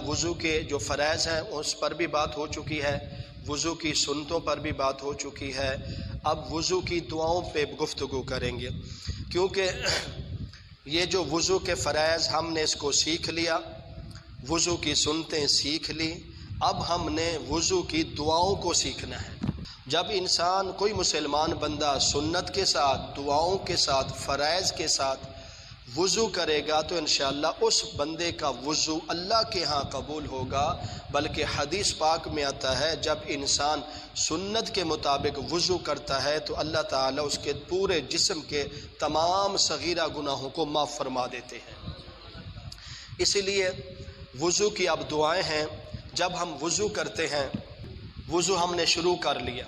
وضو کے جو فرائض ہیں اس پر بھی بات ہو چکی ہے، وضو کی سنتوں پر بھی بات ہو چکی ہے۔ اب وضو کی دعاؤں پہ گفتگو کریں گے، کیونکہ یہ جو وضو کے فرائض ہم نے اس کو سیکھ لیا، وضو کی سنتیں سیکھ لی، اب ہم نے وضو کی دعاؤں کو سیکھنا ہے۔ جب انسان کوئی مسلمان بندہ سنت کے ساتھ، دعاؤں کے ساتھ، فرائض کے ساتھ وضو کرے گا تو انشاءاللہ اس بندے کا وضو اللہ کے ہاں قبول ہوگا۔ بلکہ حدیث پاک میں آتا ہے جب انسان سنت کے مطابق وضو کرتا ہے تو اللہ تعالیٰ اس کے پورے جسم کے تمام صغیرہ گناہوں کو معاف فرما دیتے ہیں۔ اسی لیے وضو کی اب دعائیں ہیں۔ جب ہم وضو کرتے ہیں، وضو ہم نے شروع کر لیا،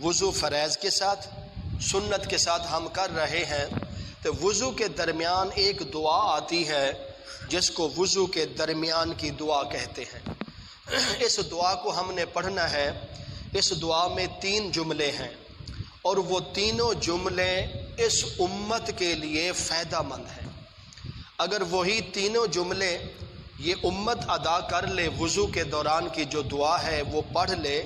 وضو فرائض کے ساتھ، سنت کے ساتھ ہم کر رہے ہیں، تو وضو کے درمیان ایک دعا آتی ہے جس کو وضو کے درمیان کی دعا کہتے ہیں۔ اس دعا کو ہم نے پڑھنا ہے۔ اس دعا میں 3 جملے ہیں اور وہ تینوں جملے اس امت کے لیے فائدہ مند ہیں۔ اگر وہی تینوں جملے یہ امت ادا کر لے، وضو کے دوران کی جو دعا ہے وہ پڑھ لے،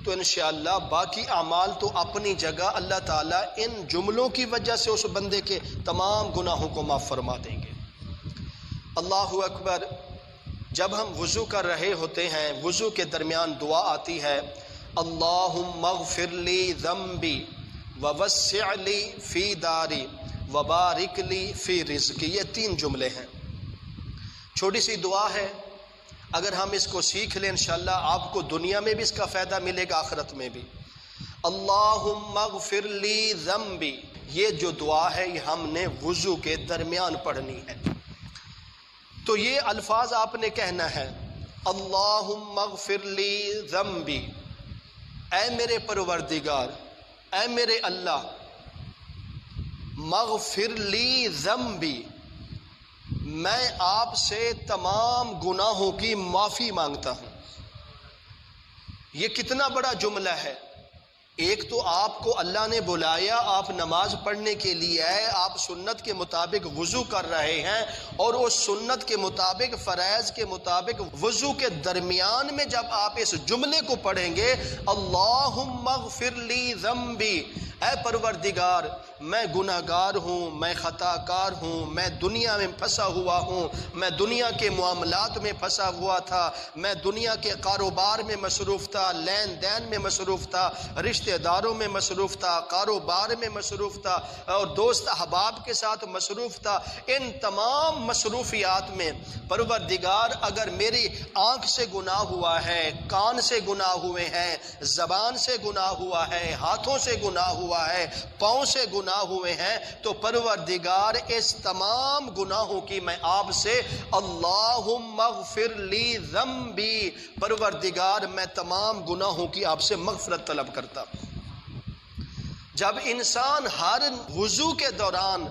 تو انشاءاللہ باقی اعمال تو اپنی جگہ اللہ تعالیٰ ان جملوں کی وجہ سے اس بندے کے تمام گناہوں کو معاف فرما دیں گے۔ اللہ اکبر۔ جب ہم وضو کر رہے ہوتے ہیں، وضو کے درمیان دعا آتی ہے، اللہم اغفر لی ذنبی ووسع لی فی داری وبارک لی فی رزقی۔ یہ 3 جملے ہیں، چھوٹی سی دعا ہے۔ اگر ہم اس کو سیکھ لیں انشاءاللہ آپ کو دنیا میں بھی اس کا فائدہ ملے گا، آخرت میں بھی۔ اللہم اغفر لی ذنبی، یہ جو دعا ہے یہ ہم نے وضو کے درمیان پڑھنی ہے۔ تو یہ الفاظ آپ نے کہنا ہے، اللہم اغفر لی ذنبی، اے میرے پروردگار، اے میرے اللہ، مغفر لی ذنبی، میں آپ سے تمام گناہوں کی معافی مانگتا ہوں۔ یہ کتنا بڑا جملہ ہے۔ ایک تو آپ کو اللہ نے بلایا، آپ نماز پڑھنے کے لیے آئے، آپ سنت کے مطابق وضو کر رہے ہیں، اور اس سنت کے مطابق، فرائض کے مطابق وضو کے درمیان میں جب آپ اس جملے کو پڑھیں گے، اللہم اغفر لی ذنبی، اے پروردگار میں گناہ گار ہوں، میں خطا کار ہوں، میں دنیا میں پھنسا ہوا ہوں، میں دنیا کے معاملات میں پھنسا ہوا تھا، میں دنیا کے کاروبار میں مصروف تھا، لین دین میں مصروف تھا، رشتہ داروں میں مصروف تھا، کاروبار میں مصروف تھا، اور دوست احباب کے ساتھ مصروف تھا۔ ان تمام مصروفیات میں پروردگار اگر میری آنکھ سے گناہ ہوا ہے، کان سے گناہ ہوئے ہیں، زبان سے گناہ ہوا ہے، ہاتھوں سے گناہ ہوا ہے، پاؤں سے گناہ ہوئے ہیں، تو پروردگار اس تمام گناہوں کی میں آپ سے اللہم اغفر لی ذنبی، پروردگار میں تمام گناہوں کی آپ سے مغفرت طلب کرتا ہوں۔ جب انسان ہر وضو کے دوران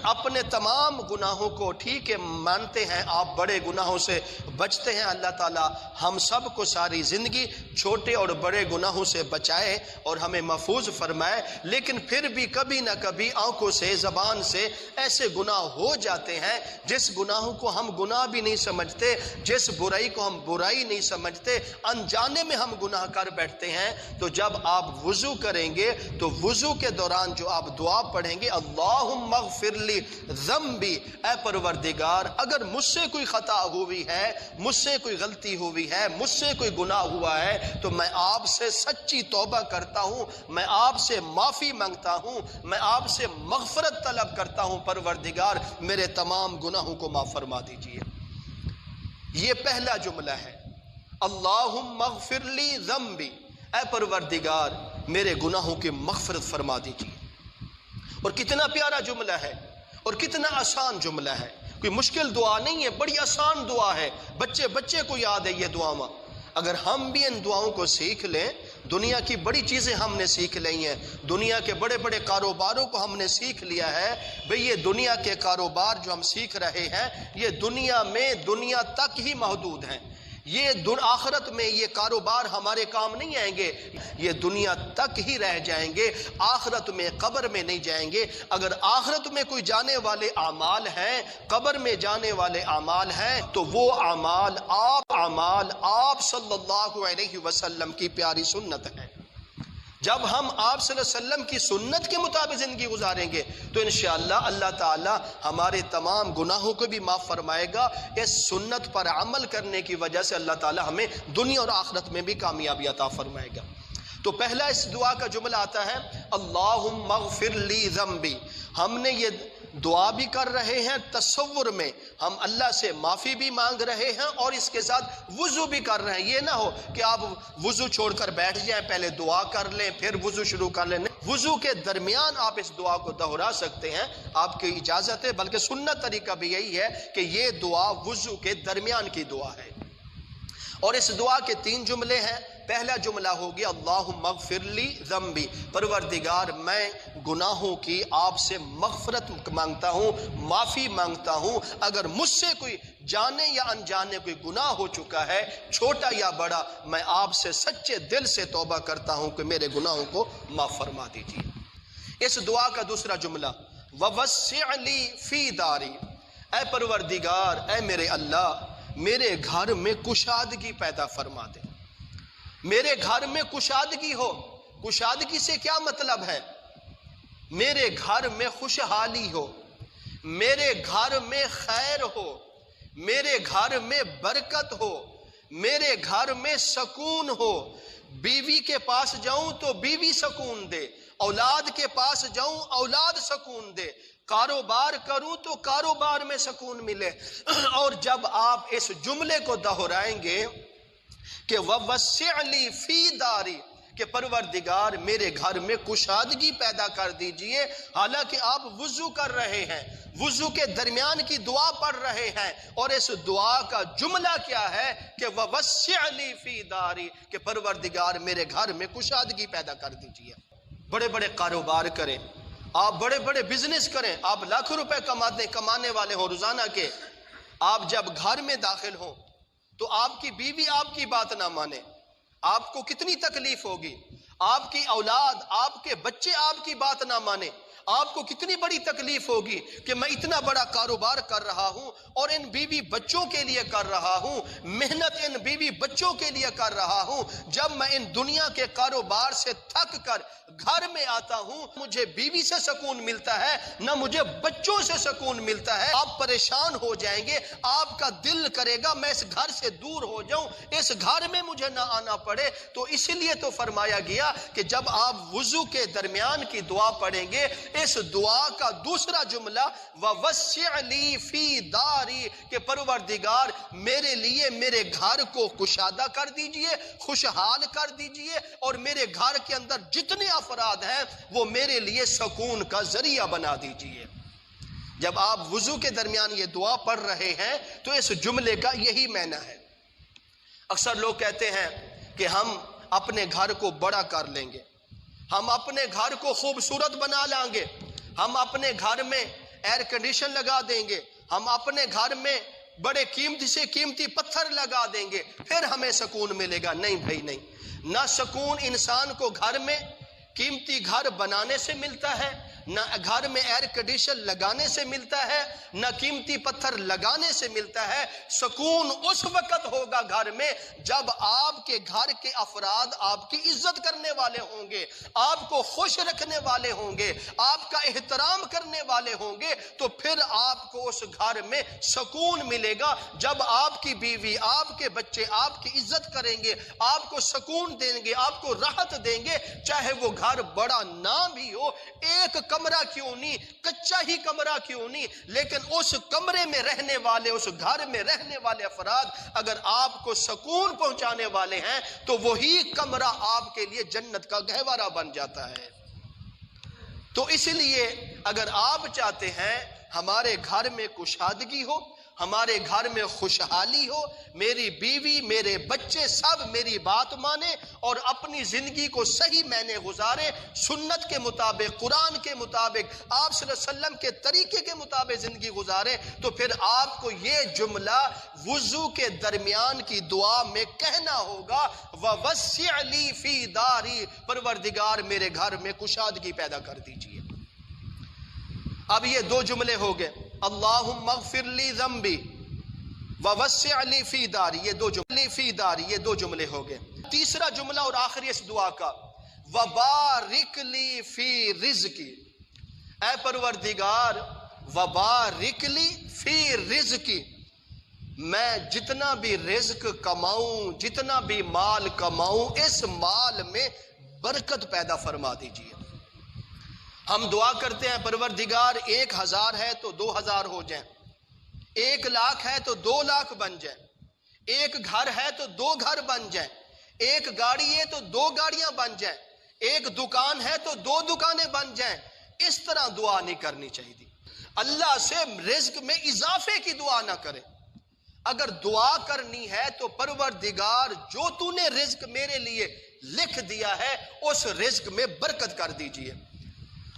اپنے تمام گناہوں کو ٹھیک ہے مانتے ہیں، آپ بڑے گناہوں سے بچتے ہیں، اللہ تعالیٰ ہم سب کو ساری زندگی چھوٹے اور بڑے گناہوں سے بچائے اور ہمیں محفوظ فرمائے، لیکن پھر بھی کبھی نہ کبھی آنکھوں سے، زبان سے ایسے گناہ ہو جاتے ہیں جس گناہوں کو ہم گناہ بھی نہیں سمجھتے، جس برائی کو ہم برائی نہیں سمجھتے، انجانے میں ہم گناہ کر بیٹھتے ہیں۔ تو جب آپ وضو کریں گے تو وضو کے دوران جو آپ دعا پڑھیں گے، اللہم اغفر لی ذنبی، اے پروردگار اگر مجھ سے کوئی خطا ہوئی ہے، مجھ سے کوئی غلطی ہوئی ہے، مجھ سے کوئی گناہ ہوا ہے، تو میں آپ سے سچی توبہ کرتا ہوں، میں آپ سے معافی مانگتا ہوں، میں آپ سے مغفرت طلب کرتا ہوں، پروردگار میرے تمام گناہوں کو معاف فرما دیجیے۔ یہ پہلا جملہ ہے، اللہم اغفر لی ذنبی، اے پروردگار میرے گناہوں کی مغفرت فرما دیجیے۔ اور کتنا پیارا جملہ ہے اور کتنا آسان جملہ ہے، کوئی مشکل دعا نہیں ہے، بڑی آسان دعا ہے، بچے کو یاد ہے یہ دعا۔ اگر ہم بھی ان دعاؤں کو سیکھ لیں، دنیا کی بڑی چیزیں ہم نے سیکھ لی ہیں، دنیا کے بڑے بڑے کاروباروں کو ہم نے سیکھ لیا ہے، بھئی یہ دنیا کے کاروبار جو ہم سیکھ رہے ہیں یہ دنیا میں دنیا تک ہی محدود ہیں، یہ آخرت میں یہ کاروبار ہمارے کام نہیں آئیں گے، یہ دنیا تک ہی رہ جائیں گے، آخرت میں قبر میں نہیں جائیں گے۔ اگر آخرت میں کوئی جانے والے اعمال ہیں، قبر میں جانے والے اعمال ہیں، تو وہ اعمال آپ اعمال آپ صلی اللہ علیہ وسلم کی پیاری سنت ہے۔ جب ہم آپ صلی اللہ علیہ وسلم کی سنت کے مطابق زندگی گزاریں گے تو انشاءاللہ اللہ تعالی ہمارے تمام گناہوں کو بھی معاف فرمائے گا۔ اس سنت پر عمل کرنے کی وجہ سے اللہ تعالی ہمیں دنیا اور آخرت میں بھی کامیابی عطا فرمائے گا۔ تو پہلا اس دعا کا جملہ آتا ہے اللہم اغفر لی ذنبی۔ ہم نے یہ دعا بھی کر رہے ہیں، تصور میں ہم اللہ سے معافی بھی مانگ رہے ہیں اور اس کے ساتھ وضو بھی کر رہے ہیں۔ یہ نہ ہو کہ آپ وضو چھوڑ کر بیٹھ جائیں، پہلے دعا کر لیں پھر وضو شروع کر لیں۔ وضو کے درمیان آپ اس دعا کو دہرا سکتے ہیں، آپ کی اجازت ہے، بلکہ سنت طریقہ بھی یہی ہے کہ یہ دعا وضو کے درمیان کی دعا ہے۔ اور اس دعا کے 3 جملے ہیں۔ پہلا جملہ ہو گیا اللہم اغفر لی ذنبی، پروردگار میں گناہوں کی آپ سے مغفرت مانگتا ہوں، معافی مانگتا ہوں۔ اگر مجھ سے کوئی جانے یا انجانے کوئی گناہ ہو چکا ہے، چھوٹا یا بڑا، میں آپ سے سچے دل سے توبہ کرتا ہوں کہ میرے گناہوں کو معاف فرما دیجیے۔ اس دعا کا دوسرا جملہ ووسع لی فی داری، اے پروردگار، اے میرے اللہ، میرے گھر میں کشادگی پیدا فرما دے۔ میرے گھر میں کشادگی ہو۔ کشادگی سے کیا مطلب ہے؟ میرے گھر میں خوشحالی ہو، میرے گھر میں خیر ہو، میرے گھر میں برکت ہو، میرے گھر میں سکون ہو۔ بیوی کے پاس جاؤں تو بیوی سکون دے، اولاد کے پاس جاؤں اولاد سکون دے، کاروبار کروں تو کاروبار میں سکون ملے۔ اور جب آپ اس جملے کو دہرائیں گے کہ ووسع لی فی داری، کہ پروردگار میرے گھر میں کشادگی پیدا کر دیجئے، حالانکہ آپ وضو کر رہے ہیں، وضو کے درمیان کی دعا پڑھ رہے ہیں، اور اس دعا کا جملہ کیا ہے کہ ووسع لی فی داری، کہ پروردگار میرے گھر میں کشادگی پیدا کر دیجئے۔ بڑے بڑے کاروبار کریں، آپ بڑے بڑے بزنس کریں، آپ لاکھوں روپے کمانے والے ہوں روزانہ کے، آپ جب گھر میں داخل ہوں تو آپ کی بیوی آپ کی بات نہ مانے، آپ کو کتنی تکلیف ہوگی؟ آپ کی اولاد، آپ کے بچے آپ کی بات نہ مانے، آپ کو کتنی بڑی تکلیف ہوگی کہ میں اتنا بڑا کاروبار کر رہا ہوں اور ان بیوی بچوں کے لیے کر رہا ہوں، محنت ان بیوی بچوں کے لیے کر رہا ہوں، جب میں ان دنیا کے کاروبار سے تھک کر گھر میں آتا ہوں، مجھے بیوی سے سکون ملتا ہے نہ مجھے بچوں سے سکون ملتا ہے۔ آپ پریشان ہو جائیں گے، آپ کا دل کرے گا میں اس گھر سے دور ہو جاؤں، اس گھر میں مجھے نہ آنا پڑے۔ تو اسی لیے تو فرمایا گیا کہ جب آپ وضو کے درمیان کی دعا پڑھیں گے، اس دعا کا دوسرا جملہ ووسع لی فی داری، کہ پروردگار میرے لیے میرے گھر کو کشادہ کر دیجئے، خوشحال کر دیجئے، اور میرے گھر کے اندر جتنے افراد ہیں وہ میرے لیے سکون کا ذریعہ بنا دیجئے۔ جب آپ وضو کے درمیان یہ دعا پڑھ رہے ہیں تو اس جملے کا یہی معنی ہے۔ اکثر لوگ کہتے ہیں کہ ہم اپنے گھر کو بڑا کر لیں گے، ہم اپنے گھر کو خوبصورت بنا لیں گے، ہم اپنے گھر میں ایئر کنڈیشن لگا دیں گے، ہم اپنے گھر میں بڑے قیمتی سے قیمتی پتھر لگا دیں گے، پھر ہمیں سکون ملے گا۔ نہیں بھائی نہیں، نہ سکون انسان کو گھر میں قیمتی گھر بنانے سے ملتا ہے، نہ گھر میں ایئر کنڈیشن لگانے سے ملتا ہے، نہ قیمتی پتھر لگانے سے ملتا ہے۔ سکون اس وقت ہوگا گھر میں جب آپ کے گھر کے افراد آپ کی عزت کرنے والے ہوں گے، آپ کو خوش رکھنے والے ہوں گے، آپ کا احترام کرنے والے ہوں گے، تو پھر آپ کو اس گھر میں سکون ملے گا۔ جب آپ کی بیوی، آپ کے بچے آپ کی عزت کریں گے، آپ کو سکون دیں گے، آپ کو راحت دیں گے، چاہے وہ گھر بڑا نہ بھی ہو، ایک کمرہ کیوں نہیں، کچا ہی کمرہ کیوں نہیں، لیکن اس کمرے میں رہنے والے، اس گھر میں رہنے والے افراد اگر آپ کو سکون پہنچانے والے ہیں تو وہی کمرہ آپ کے لیے جنت کا گہوارہ بن جاتا ہے۔ تو اس لیے اگر آپ چاہتے ہیں ہمارے گھر میں کشادگی ہو، ہمارے گھر میں خوشحالی ہو، میری بیوی، میرے بچے سب میری بات مانیں اور اپنی زندگی کو صحیح معنی گزاریں، سنت کے مطابق، قرآن کے مطابق، آپ صلی اللہ علیہ وسلم کے طریقے کے مطابق زندگی گزاریں، تو پھر آپ کو یہ جملہ وضو کے درمیان کی دعا میں کہنا ہوگا ووسع لی فی داری، پروردگار میرے گھر میں کشادگی پیدا کر دیجئے۔ اب یہ 2 جملے ہو گئے، اللہم اغفر لی ذنبی، ووسع لی فی داری، یہ دو جملے ہو گئے۔ تیسرا جملہ اور آخری اس دعا کا، وبارک لی فی رزقی، اے پروردگار وبارک لی فی رزقی، میں جتنا بھی رزق کماؤں، جتنا بھی مال کماؤں، اس مال میں برکت پیدا فرما دیجیے۔ ہم دعا کرتے ہیں پروردگار 1000 ہے تو 2000 ہو جائیں، 1,00,000 ہے تو 2,00,000 بن جائیں، 1 گھر ہے تو 2 گھر بن جائیں، 1 گاڑی ہے تو 2 گاڑیاں بن جائیں، 1 دکان ہے تو 2 دکانیں بن جائیں۔ اس طرح دعا نہیں کرنی چاہیے۔ اللہ سے رزق میں اضافے کی دعا نہ کرے۔ اگر دعا کرنی ہے تو پروردگار جو تو نے رزق میرے لیے لکھ دیا ہے اس رزق میں برکت کر دیجئے۔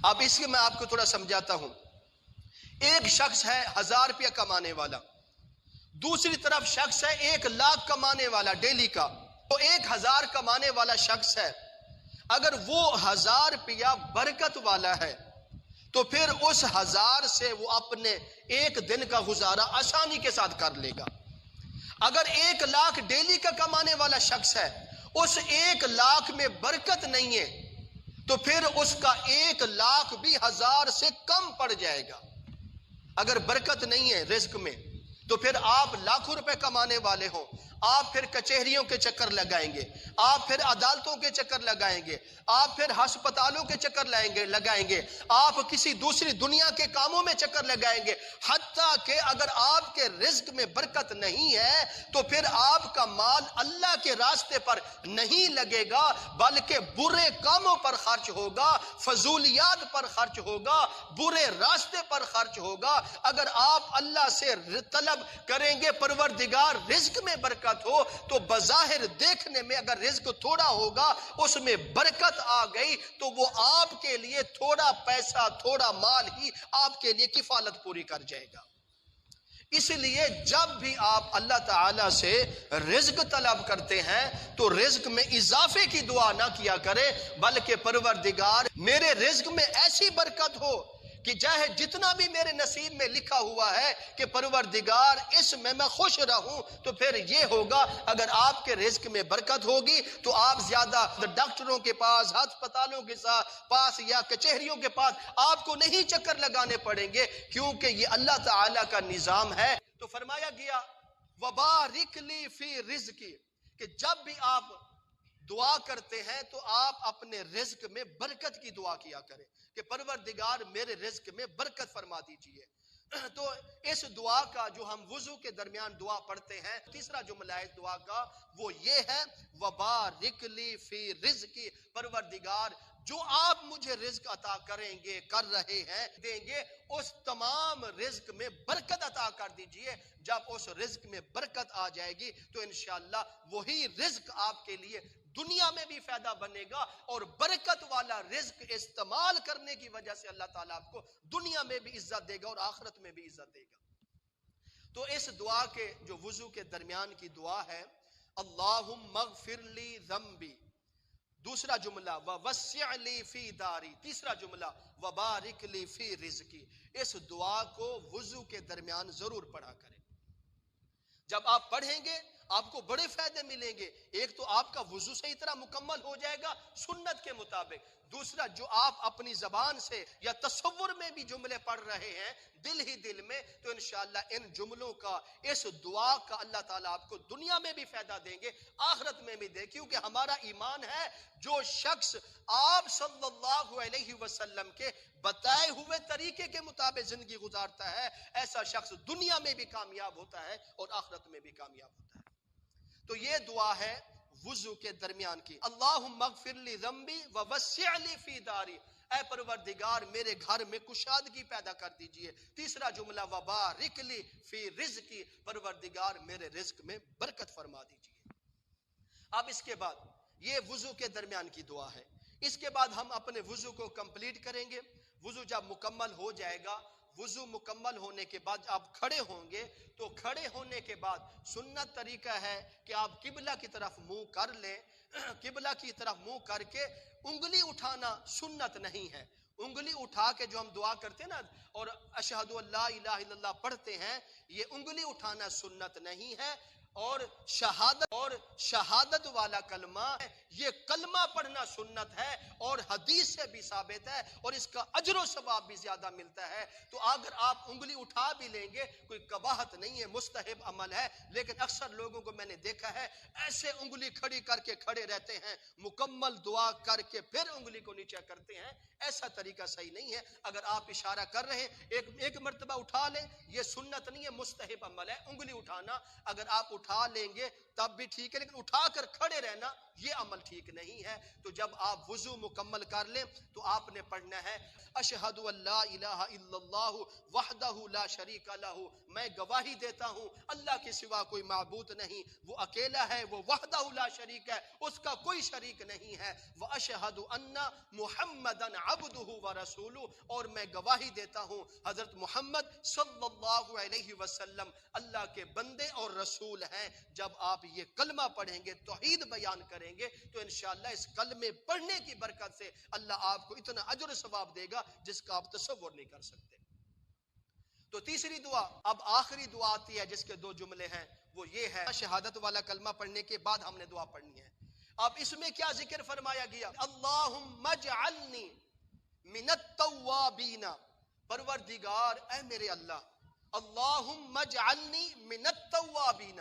اب اس کے میں آپ کو تھوڑا سمجھاتا ہوں۔ ایک شخص ہے 1000 روپیہ کمانے والا، دوسری طرف شخص ہے 1,00,000 کمانے والا ڈیلی کا۔ تو 1000 کمانے والا شخص ہے، اگر وہ 1000 روپیہ برکت والا ہے تو پھر اس 1000 سے وہ اپنے ایک دن کا گزارا آسانی کے ساتھ کر لے گا۔ اگر 1,00,000 ڈیلی کا کمانے والا شخص ہے، اس 1,00,000 میں برکت نہیں ہے تو پھر اس کا 1,00,000 بھی 1000 سے کم پڑ جائے گا۔ اگر برکت نہیں ہے رزق میں تو پھر آپ لاکھوں روپے کمانے والے ہوں، آپ پھر کچہریوں کے چکر لگائیں گے، آپ پھر عدالتوں کے چکر لگائیں گے، آپ پھر ہسپتالوں کے چکر لگائیں گے، آپ کسی دوسری دنیا کے کاموں میں چکر لگائیں گے، حتیٰ کہ اگر آپ کے رزق میں برکت نہیں ہے تو پھر آپ کا مال اللہ کے راستے پر نہیں لگے گا بلکہ برے کاموں پر خرچ ہوگا، فضولیات پر خرچ ہوگا، برے راستے پر خرچ ہوگا۔ اگر آپ اللہ سے طلب کریں گے پروردگار رزق میں برکت ہو، تو بظاہر دیکھنے میں اگر رزق تھوڑا ہوگا اس میں برکت آ گئی تو وہ آپ کے لیے تھوڑا پیسہ، تھوڑا مال ہی آپ کے لیے کفالت پوری کر جائے گا۔ اس لیے جب بھی آپ اللہ تعالی سے رزق طلب کرتے ہیں تو رزق میں اضافے کی دعا نہ کیا کرے، بلکہ پروردگار میرے رزق میں ایسی برکت ہو کہ چاہے جتنا بھی میرے نصیب میں لکھا ہوا ہے کہ پروردگار اس میں خوش رہوں، تو پھر یہ ہوگا اگر آپ کے رزق میں برکت ہوگی تو آپ زیادہ ڈاکٹروں کے پاس، ہسپتالوں کے پاس یا کچہریوں کے پاس آپ کو نہیں چکر لگانے پڑیں گے، کیونکہ یہ اللہ تعالی کا نظام ہے۔ تو فرمایا گیا وبارک لی فی رزقی، کہ جب بھی آپ دعا کرتے ہیں تو آپ اپنے رزق میں برکت کی دعا کیا کریں کہ پروردگار میرے رزق میں برکت فرما دیجئے۔ تو اس دعا کا جو ہم وضو کے درمیان دعا پڑھتے ہیں، تیسرا جملہ ہے اس دعا کا وہ یہ ہے وبارک لی فی رزقی، پروردگار جو آپ مجھے رزق عطا کریں گے، کر رہے ہیں، دیں گے، اس تمام رزق میں برکت عطا کر دیجئے۔ جب اس رزق میں برکت آ جائے گی تو انشاءاللہ وہی رزق آپ کے لیے دنیا میں بھی فائدہ بنے گا، اور برکت والا رزق استعمال کرنے کی وجہ سے اللہ تعالیٰ آپ کو دنیا میں بھی عزت دے گا اور آخرت میں بھی عزت دے گا۔ تو اس دعا کے جو وضو کے درمیان کی دعا ہے، اللہم اغفر لی ذنبی، دوسرا جملہ ووسع لی فی داری، تیسرا جملہ وبارک لی فی رزقی، اس دعا کو وضو کے درمیان ضرور پڑھا کریں۔ جب آپ پڑھیں گے آپ کو بڑے فائدے ملیں گے۔ ایک تو آپ کا وضو صحیح طرح مکمل ہو جائے گا سنت کے مطابق، دوسرا جو آپ اپنی زبان سے یا تصور میں بھی جملے پڑھ رہے ہیں دل ہی دل میں، تو انشاءاللہ ان جملوں کا، اس دعا کا اللہ تعالیٰ آپ کو دنیا میں بھی فائدہ دیں گے، آخرت میں بھی دے، کیونکہ ہمارا ایمان ہے جو شخص آپ صلی اللہ علیہ وسلم کے بتائے ہوئے طریقے کے مطابق زندگی گزارتا ہے، ایسا شخص دنیا میں بھی کامیاب ہوتا ہے اور آخرت میں بھی کامیاب ہوتا ہے۔ تو یہ دعا ہے وضو کے درمیان کی، اللہم اغفر لی ذنبی ووسع لی فی داری، اے پروردگار میرے گھر میں کشادگی پیدا کر دیجئے۔ تیسرا جملہ وبارک لی فی رزقی، پروردگار میرے رزق میں برکت فرما دیجئے۔ اب اس کے بعد یہ وضو کے درمیان کی دعا ہے۔ اس کے بعد ہم اپنے وضو کو کمپلیٹ کریں گے۔ وضو جب مکمل ہو جائے گا، وضو مکمل ہونے کے بعد آپ کھڑے ہوں گے، تو کھڑے ہونے کے بعد سنت طریقہ ہے کہ آپ قبلہ کی طرف منہ کر لیں۔ قبلہ کی طرف منہ کر کے انگلی اٹھانا سنت نہیں ہے، انگلی اٹھا کے جو ہم دعا کرتے ہیں نا اور اشہدو ان لا الہ الا اللہ پڑھتے ہیں، یہ انگلی اٹھانا سنت نہیں ہے، اور شہادت والا کلمہ یہ کلمہ پڑھنا سنت ہے اور حدیث سے بھی ثابت ہے، اور اس کا اجر و ثواب بھی زیادہ ملتا ہے۔ تو اگر آپ انگلی اٹھا بھی لیں گے کوئی کباہت نہیں ہے، مستحب عمل ہے، لیکن اکثر لوگوں کو میں نے دیکھا ہے ایسے انگلی کھڑی کر کے کھڑے رہتے ہیں، مکمل دعا کر کے پھر انگلی کو نیچے کرتے ہیں، ایسا طریقہ صحیح نہیں ہے۔ اگر آپ اشارہ کر رہے ہیں ایک مرتبہ اٹھا لیں، یہ سنت نہیں ہے، مستحب عمل ہے انگلی اٹھانا۔ اگر آپ اٹھا لیں گے تب بھی ٹھیک ہے، لیکن اٹھا کر کھڑے رہنا یہ عمل ٹھیک نہیں ہے۔ تو جب آپ وضو مکمل کر لیں تو آپ نے پڑھنا ہے اشہد ان لا الہ الا اللہ وحدہ لا شریک لہ، میں گواہی دیتا ہوں اللہ کے سوا کوئی معبود نہیں، وہ اکیلا ہے، وہ وحدہ لا شریک ہے، اس کا کوئی شریک نہیں ہے، واشہد ان محمدا عبدہ ورسولہ، اور میں گواہی دیتا ہوں حضرت محمد صلی اللہ علیہ وسلم اللہ کے بندے اور رسول ہیں۔ جب آپ یہ کلمہ پڑھیں گے، توحید بیان کریں گے، تو انشاءاللہ اس کلمے پڑھنے کی برکت سے اللہ آپ کو اتنا اجر و ثواب دے گا جس کا آپ تصور نہیں کر سکتے۔ تو تیسری دعا، اب آخری دعا آتی ہے جس کے دو جملے ہیں، وہ یہ ہے شہادت والا کلمہ پڑھنے کے بعد ہم نے دعا پڑھنی ہے۔ اب اس میں کیا ذکر فرمایا گیا؟ اللہم اجعلنی من التوابین، پروردگار اے میرے اللہ، اللہم اجعلنی من التوابین،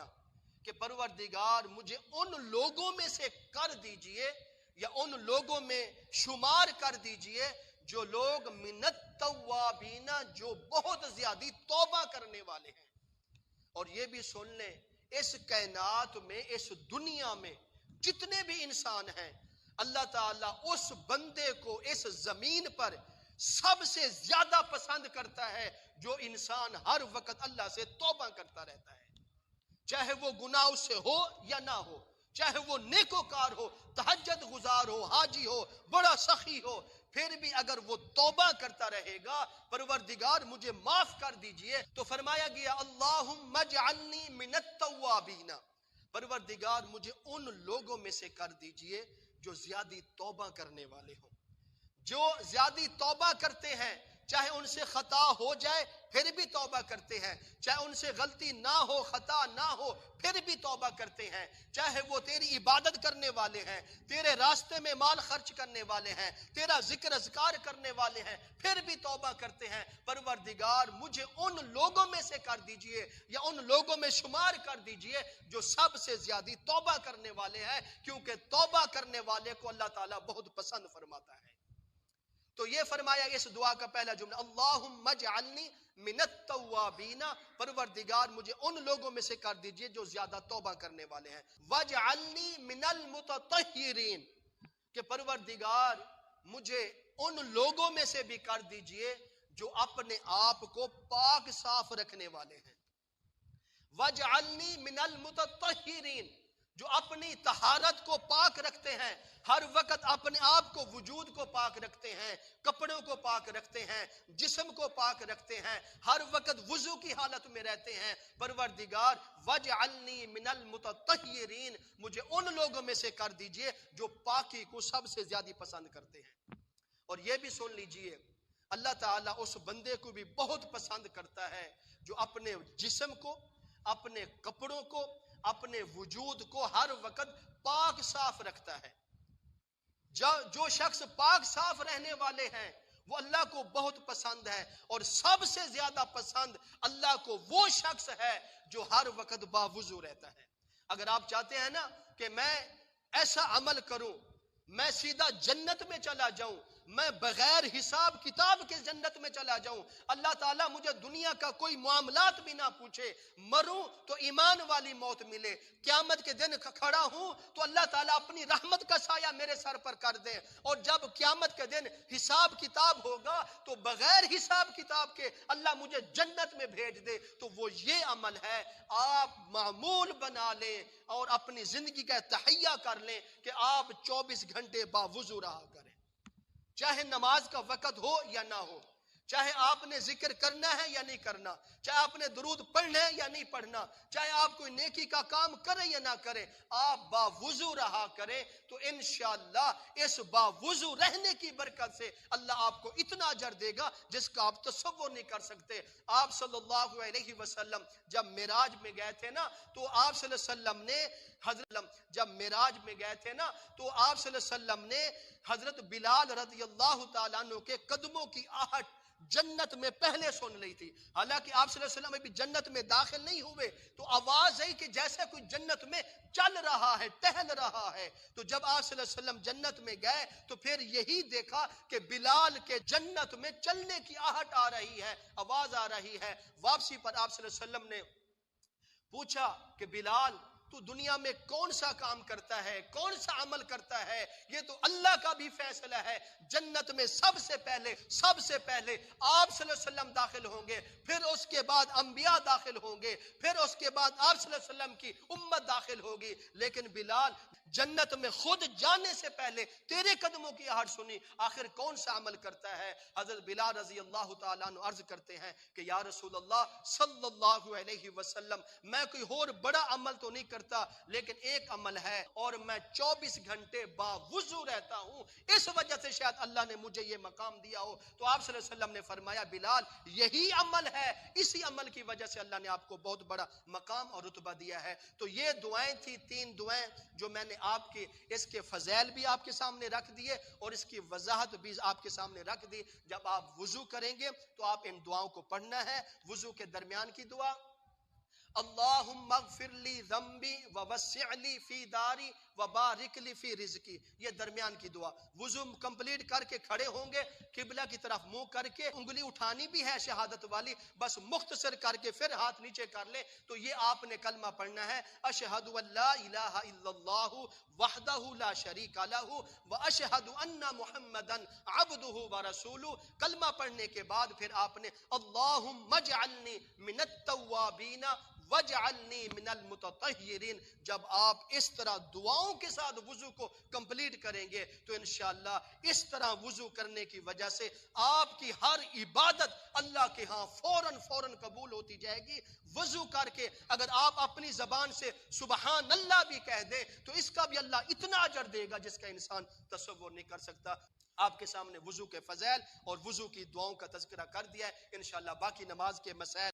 کہ پروردگار مجھے ان لوگوں میں سے کر دیجئے یا ان لوگوں میں شمار کر دیجئے جو لوگ من التوابین، جو بہت زیادہ توبہ کرنے والے ہیں۔ اور یہ بھی سن لیں، اس کائنات میں، اس دنیا میں جتنے بھی انسان ہیں، اللہ تعالیٰ اس بندے کو اس زمین پر سب سے زیادہ پسند کرتا ہے جو انسان ہر وقت اللہ سے توبہ کرتا رہتا ہے، چاہے وہ گناہ اس سے ہو یا نہ ہو، چاہے وہ نیکوکار ہو، تہجد گزار ہو، حاجی ہو، بڑا سخی ہو، پھر بھی اگر وہ توبہ کرتا رہے گا پروردگار مجھے معاف کر دیجئے، تو فرمایا گیا اللہم اجعلنی من التوابین، پروردگار مجھے ان لوگوں میں سے کر دیجئے جو زیادہ توبہ کرنے والے ہوں، جو زیادہ توبہ کرتے ہیں، چاہے ان سے خطا ہو جائے پھر بھی توبہ کرتے ہیں، چاہے ان سے غلطی نہ ہو، خطا نہ ہو، پھر بھی توبہ کرتے ہیں، چاہے وہ تیری عبادت کرنے والے ہیں، تیرے راستے میں مال خرچ کرنے والے ہیں، تیرا ذکر اذکار کرنے والے ہیں، پھر بھی توبہ کرتے ہیں۔ پروردگار مجھے ان لوگوں میں سے کر دیجئے یا ان لوگوں میں شمار کر دیجئے جو سب سے زیادہ توبہ کرنے والے ہیں، کیونکہ توبہ کرنے والے کو اللہ تعالیٰ بہت پسند فرماتا ہے۔ تو یہ فرمایا اس دعا کا پہلا جملہ، اللہم اجعلنی من التوابین، پروردگار مجھے ان لوگوں میں سے کر دیجئے جو زیادہ توبہ کرنے والے ہیں، واجعلنی من المتطہرین، کہ پروردگار مجھے ان لوگوں میں سے بھی کر دیجئے جو اپنے آپ کو پاک صاف رکھنے والے ہیں، واجعلنی من المتطہرین، جو اپنی طہارت کو پاک رکھتے ہیں، ہر وقت اپنے آپ کو، وجود کو پاک رکھتے ہیں، کپڑوں کو پاک رکھتے ہیں، جسم کو پاک رکھتے ہیں، ہر وقت وضو کی حالت میں رہتے ہیں۔ پروردگار وجعلنی من المتطہرین، مجھے ان لوگوں میں سے کر دیجئے جو پاکی کو سب سے زیادہ پسند کرتے ہیں۔ اور یہ بھی سن لیجئے اللہ تعالیٰ اس بندے کو بھی بہت پسند کرتا ہے جو اپنے جسم کو، اپنے کپڑوں کو، اپنے وجود کو ہر وقت پاک صاف رکھتا ہے۔ جو شخص پاک صاف رہنے والے ہیں وہ اللہ کو بہت پسند ہے، اور سب سے زیادہ پسند اللہ کو وہ شخص ہے جو ہر وقت باوضو رہتا ہے۔ اگر آپ چاہتے ہیں نا کہ میں ایسا عمل کروں، میں سیدھا جنت میں چلا جاؤں، میں بغیر حساب کتاب کے جنت میں چلا جاؤں، اللہ تعالیٰ مجھے دنیا کا کوئی معاملات بھی نہ پوچھے، مروں تو ایمان والی موت ملے، قیامت کے دن کھڑا ہوں تو اللہ تعالیٰ اپنی رحمت کا سایہ میرے سر پر کر دے، اور جب قیامت کے دن حساب کتاب ہوگا تو بغیر حساب کتاب کے اللہ مجھے جنت میں بھیج دے، تو وہ یہ عمل ہے۔ آپ معمول بنا لیں اور اپنی زندگی کا تہیہ کر لیں کہ آپ 24 گھنٹے باوضو رہا کریں، چاہے نماز کا وقت ہو یا نہ ہو، چاہے آپ نے ذکر کرنا ہے یا نہیں کرنا، چاہے آپ نے درود پڑھنا ہے یا نہیں پڑھنا، چاہے آپ کوئی نیکی کا کام کریں یا نہ کریں، آپ باوضو رہا کریں تو انشاءاللہ اس باوضو رہنے کی برکت سے اللہ آپ کو اتنا اجر دے گا جس کا آپ تصور نہیں کر سکتے۔ آپ صلی اللہ علیہ وسلم جب معراج میں گئے تھے نا تو آپ صلی اللہ علیہ وسلم نے جب معراج میں گئے تھے نا تو آپ صلی اللہ علیہ وسلم نے حضرت بلال رضی اللہ تعالیٰ عنہ کے قدموں کی آہٹ جنت میں پہلے سن لی تھی۔ حالانکہ آپ صلی اللہ علیہ وسلم ابھی جنت میں داخل نہیں ہوئے تو آواز آئی کہ جیسے کوئی جنت میں چل رہا ہے، ٹہل رہا ہے۔ تو جب آپ صلی اللہ علیہ وسلم جنت میں گئے تو پھر یہی دیکھا کہ بلال کے جنت میں چلنے کی آہٹ آ رہی ہے، آواز آ رہی ہے۔ واپسی پر آپ صلی اللہ علیہ وسلم نے پوچھا کہ بلال تو دنیا میں کون سا کام کرتا ہے، کون سا عمل کرتا ہے؟ یہ تو اللہ کا بھی فیصلہ ہے، جنت میں سب سے پہلے آپ صلی اللہ علیہ وسلم داخل ہوں گے، پھر اس کے بعد انبیاء داخل ہوں گے، پھر اس کے بعد آپ صلی اللہ علیہ وسلم کی امت داخل ہوگی، لیکن بلال جنت میں خود جانے سے پہلے تیرے قدموں کی آہٹ سنی، آخر کون سا عمل کرتا ہے؟ حضرت بلال رضی اللہ تعالیٰ عنہ عرض کرتے ہیں کہ یا رسول اللہ صلی اللہ علیہ وسلم میں کوئی اور بڑا عمل تو نہیں کرتا، لیکن ایک عمل ہے اور میں 24 گھنٹے باوضو رہتا ہوں، اس وجہ سے شاید اللہ نے مجھے یہ مقام دیا ہو۔ تو آپ صلی اللہ علیہ وسلم نے فرمایا بلال یہی عمل ہے، اسی عمل کی وجہ سے اللہ نے آپ کو بہت بڑا مقام اور رتبہ دیا ہے۔ تو یہ دعائیں تھی، 3 دعائیں جو میں نے آپ کے اس کے فضائل بھی آپ کے سامنے رکھ دیے اور اس کی وضاحت بھی آپ کے سامنے رکھ دی۔ جب آپ وضو کریں گے تو آپ ان دعاؤں کو پڑھنا ہے۔ وضو کے درمیان کی دعا اللہم اغفر لی ذنبی ووسع لی فی داری وبارک لی فی رزقی، یہ درمیان کی دعا۔ وضو کمپلیٹ کر کے کھڑے ہوں گے، قبلہ کی طرف منہ کر کے، انگلی اٹھانی بھی ہے شہادت والی، بس مختصر کر کے پھر ہاتھ نیچے کر لے تو یہ آپ نے کلمہ پڑھنا ہے اشہد ان لا الہ الا اللہ وحدہ لا شریک لہ واشہد ان محمدا عبدہ ورسولہ۔ کلمہ پڑھنے کے بعد پھر آپ نے اللہم اجعلنی من التوابین وَجْعَلْنِي مِنَ الْمُتَطَهِّرِينَ، جب آپ اس طرح دعاؤں کے ساتھ وضو کو کمپلیٹ کریں گے تو انشاءاللہ اس طرح وضو کرنے کی وجہ سے آپ کی ہر عبادت اللہ کے ہاں فوراً قبول ہوتی جائے گی۔ وضو کر کے اگر آپ اپنی زبان سے سبحان اللہ بھی کہہ دیں تو اس کا بھی اللہ اتنا اجر دے گا جس کا انسان تصور نہیں کر سکتا۔ آپ کے سامنے وضو کے فضائل اور وضو کی دعاؤں کا تذکرہ کر دیا ہے، انشاءاللہ باقی نماز کے مسائل